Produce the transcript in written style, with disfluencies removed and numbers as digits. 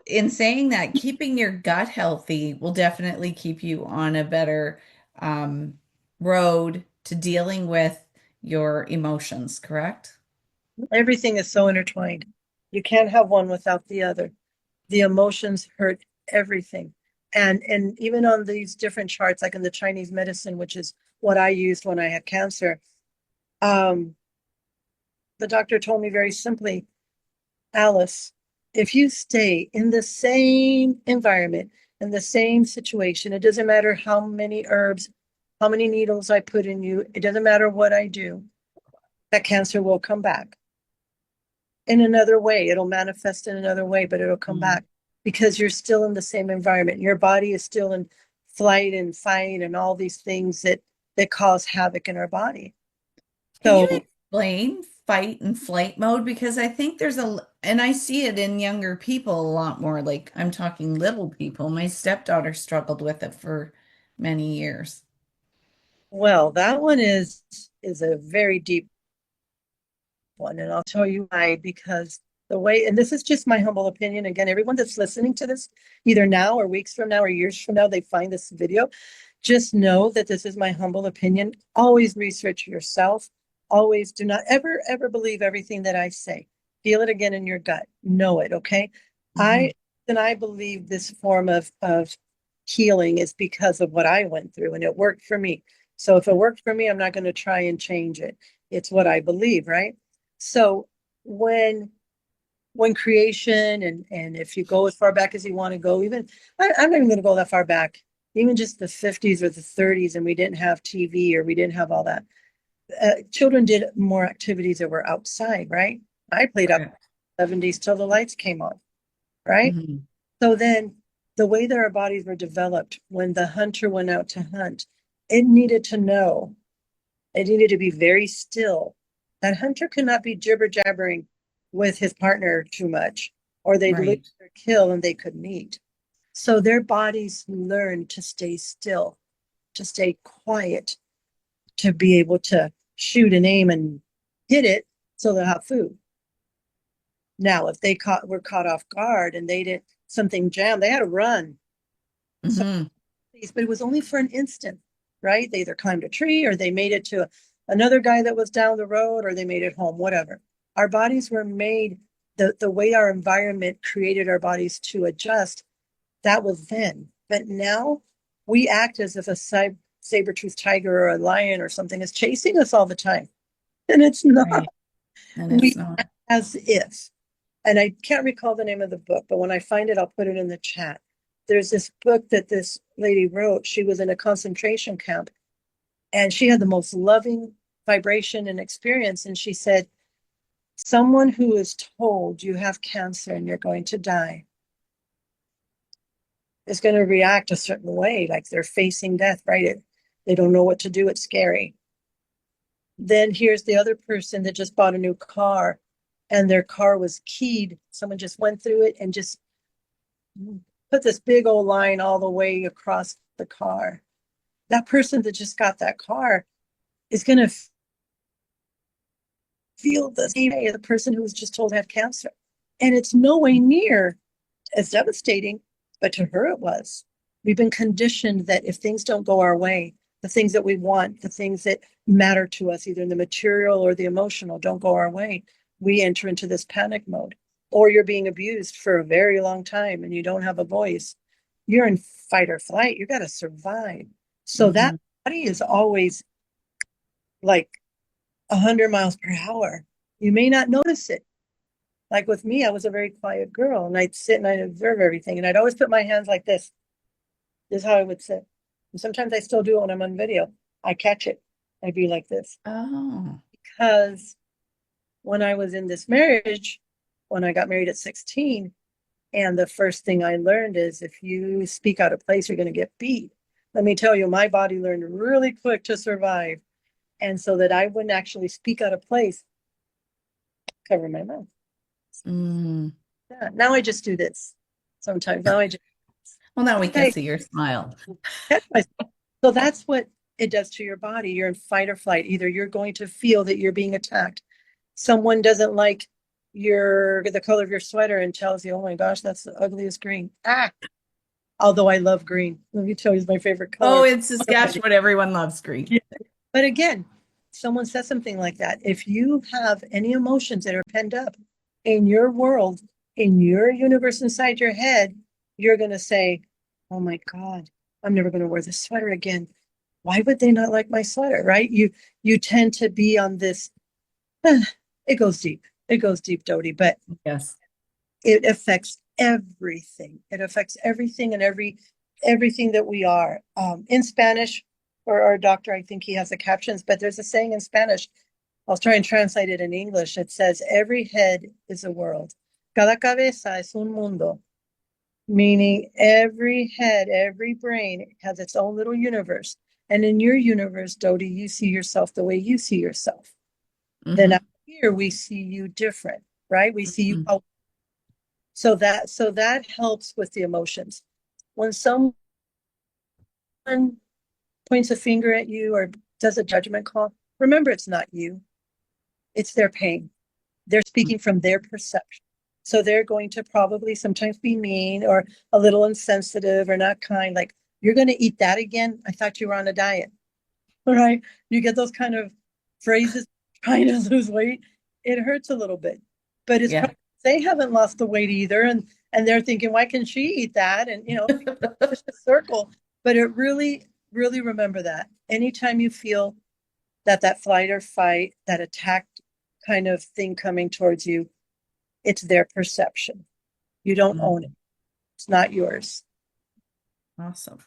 in saying that, keeping your gut healthy will definitely keep you on a better um, road to dealing with your emotions, correct? Everything is so intertwined. You can't have one without the other. The emotions hurt everything. And even on these different charts, like in the Chinese medicine, which is what I used when I had cancer, um, the doctor told me very simply, Alice, if you stay in the same environment, in the same situation, it doesn't matter how many herbs, how many needles I put in you, it doesn't matter what I do, that cancer will come back in another way. It'll manifest in another way, but it'll come Mm. back because you're still in the same environment. Your body is still in flight and fight and all these things that cause havoc in our body. Can you So, explain fight and flight mode? Because I think and I see it in younger people a lot more. Like I'm talking little people. My stepdaughter struggled with it for many years. well, that one is a very deep one, and I'll tell you why. Because the way, and this is just my humble opinion. Again, everyone that's listening to this, either now or weeks from now or years from now, they find this video. Just know that this is my humble opinion. Always research yourself. Always do not ever believe everything that I say. Feel it again in your gut. Know it, okay? Mhm. I and I believe this form of healing is because of what I went through and it worked for me. So if it worked for me, I'm not going to try and change it. It's what I believe, right? So when when creation and if you go as far back as you want to go, even I'm not even going to go that far back, even just the 50s or the 30s, and we didn't have TV or we didn't have all that. Children did more activities that were outside, right? I played up Correct. 70s till the lights came on, right? Mhm. So then the way that our bodies were developed when the hunter went out to hunt, it needed to know, it needed to be very still. That hunter could not be jibber jabbering with his partner too much, or they'd lose Right. their kill and they couldn't eat. So their bodies learned to stay still, to stay quiet, to be able to shoot and aim and hit it so they'll have food. Now, if they were caught off guard and they did something jam, they had to run. So, Hmm. but it was only for an instant, right? They either climbed a tree or they made it to another guy that was down the road or they made it home, whatever. Our bodies were made, the way our environment created our bodies to adjust, that was then. But now we act as if a saber-toothed tiger or a lion or something is chasing us all the time. And it's not. Right. And it's We not. act as if. And I can't recall the name of the book, but when I find it, I'll put it in the chat. There's this book that this lady wrote. She was in a concentration camp and she had the most loving vibration and experience. And she said, someone who is told you have cancer and you're going to die is going to react a certain way, like they're facing death, right? They don't know what to do. It's scary. Then here's the other person that just bought a new car and their car was keyed. Someone just went through it and just put this big old line all the way across the car. That person that just got that car is going to feel the same way as the person who was just told had cancer. And it's no way near as devastating, but to her it was. We've been conditioned that if things don't go our way, the things that we want, the things that matter to us, either in the material or the emotional, don't go our way, we enter into this panic mode. Or you're being abused for a very long time and you don't have a voice. You're in fight or flight. You got to survive. So that Hmm. body is always like 100 miles per hour. You may not notice it. Like with me, I was a very quiet girl and I'd sit and I'd observe everything. And I'd always put my hands like this. This is how I would sit. And sometimes I still do it when I'm on video. I catch it. I'd be like this. Oh. Because when I was in this marriage, when I got married at 16, and the first thing I learned is if you speak out of place, you're going to get beat. Let me tell you, my body learned really quick to survive. And so that I wouldn't actually speak out of place, cover my mouth. Mm. Yeah. Now I just do this. Sometimes now I just Well, now we can I see your smile. catch myself. So that's what it does to your body. You're in fight or flight. Either you're going to feel that you're being attacked. Someone doesn't like the color of your sweater and tells you, oh my gosh, that's the ugliest green. Ah, although I love green. Let me tell you, it's my favorite Oh, color. it's just gosh, what everyone loves green. Yeah. But again, someone says something like that. If you have any emotions that are penned up in your world, in your universe inside your head, you're going to say, oh my God, I'm never going to wear this sweater again. Why would they not like my sweater? Right? You tend to be on this, it goes deep. It goes deep, Dodie, but Yes. it affects everything. It affects everything and everything that we are. In Spanish, or our doctor, I think he has the captions, but there's a saying in Spanish. I'll try and translate it in English. It says, every head is a world. Cada cabeza es un mundo. Meaning every head, every brain has its own little universe. And in your universe, Dodie, you see yourself the way you see yourself. Then Hmm. out here we see you different, right? We see you Hmm. how so that helps with the emotions. When someone points a finger at you or does a judgment call, remember it's not you, it's their pain. They're speaking from their perception. So they're going to probably sometimes be mean or a little insensitive or not kind, like, you're going to eat that again? I thought you were on a diet. All right. You get those kind of phrases trying to lose weight. It hurts a little bit, but it's Yeah. probably they haven't lost the weight either. And they're thinking, why can she eat that? And, it's a circle. But it really, really remember that anytime you feel that flight or fight, that attack kind of thing coming towards you, it's their perception. You don't own it. Mhm. It's not yours. Awesome.